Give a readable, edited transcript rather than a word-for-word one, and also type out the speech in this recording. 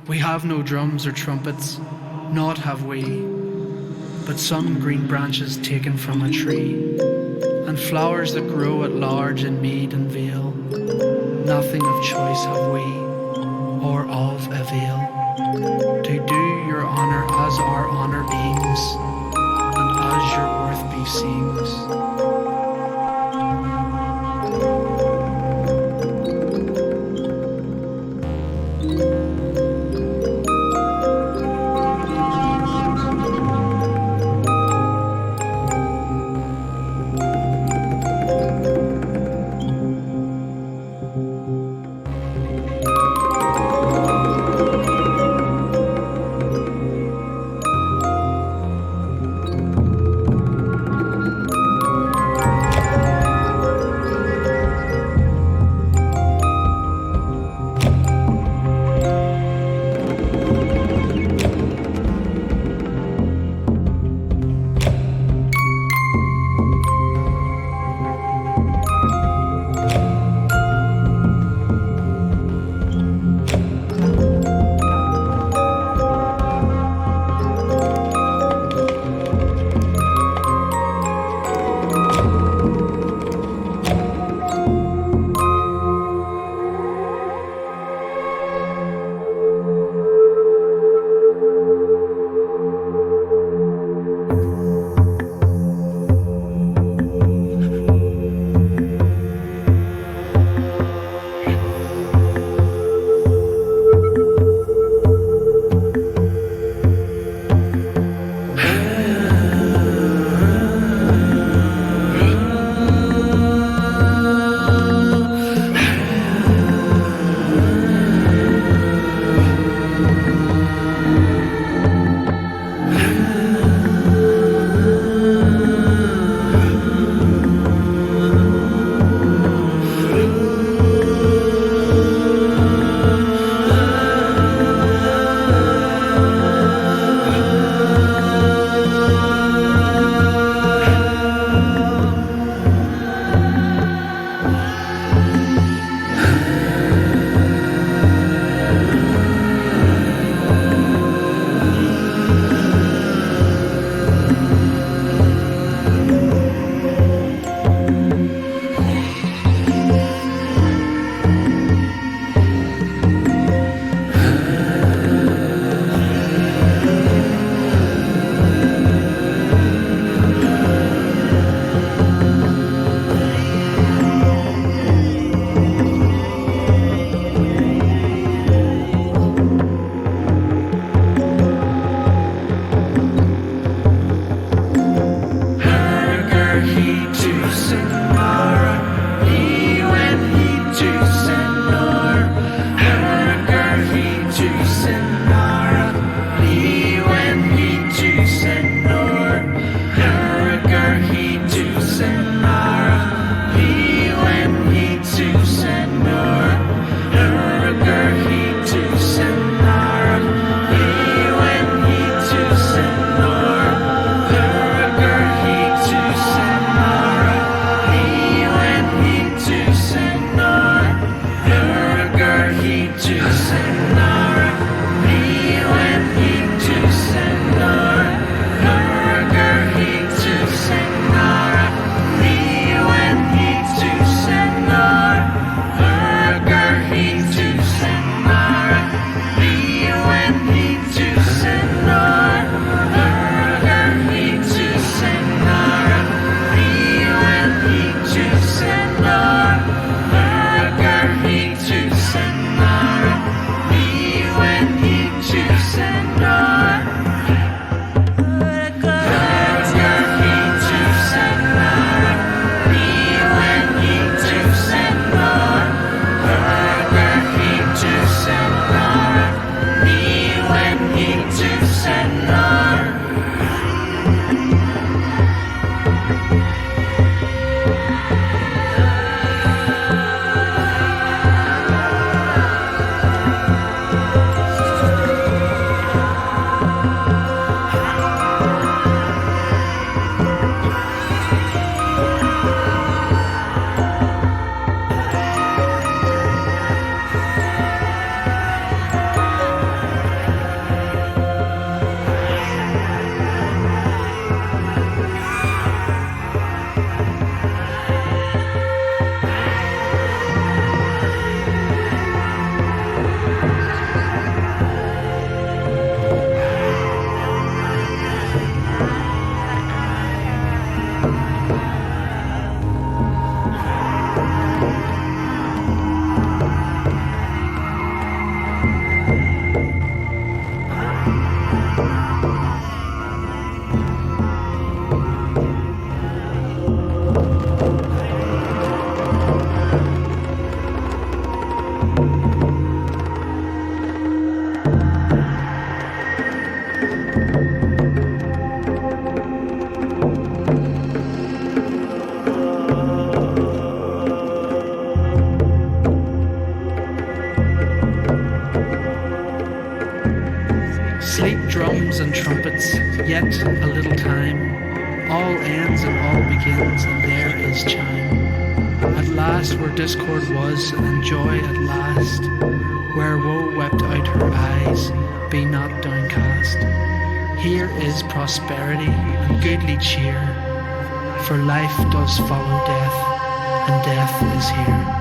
We have no drums or trumpets, naught have we, but some green branches taken from a tree, and flowers that grow at large in mead and vale. Nothing of choice have we, or of avail, to do your honour as our honour aims, and as your worth beseems. Sleep drums and trumpets, yet a little time. All ends and all begins, and there is chime. At last where discord was, and joy at last, where woe wept out her eyes, be not downcast. Here is prosperity and goodly cheer, for life does follow death, and death is here.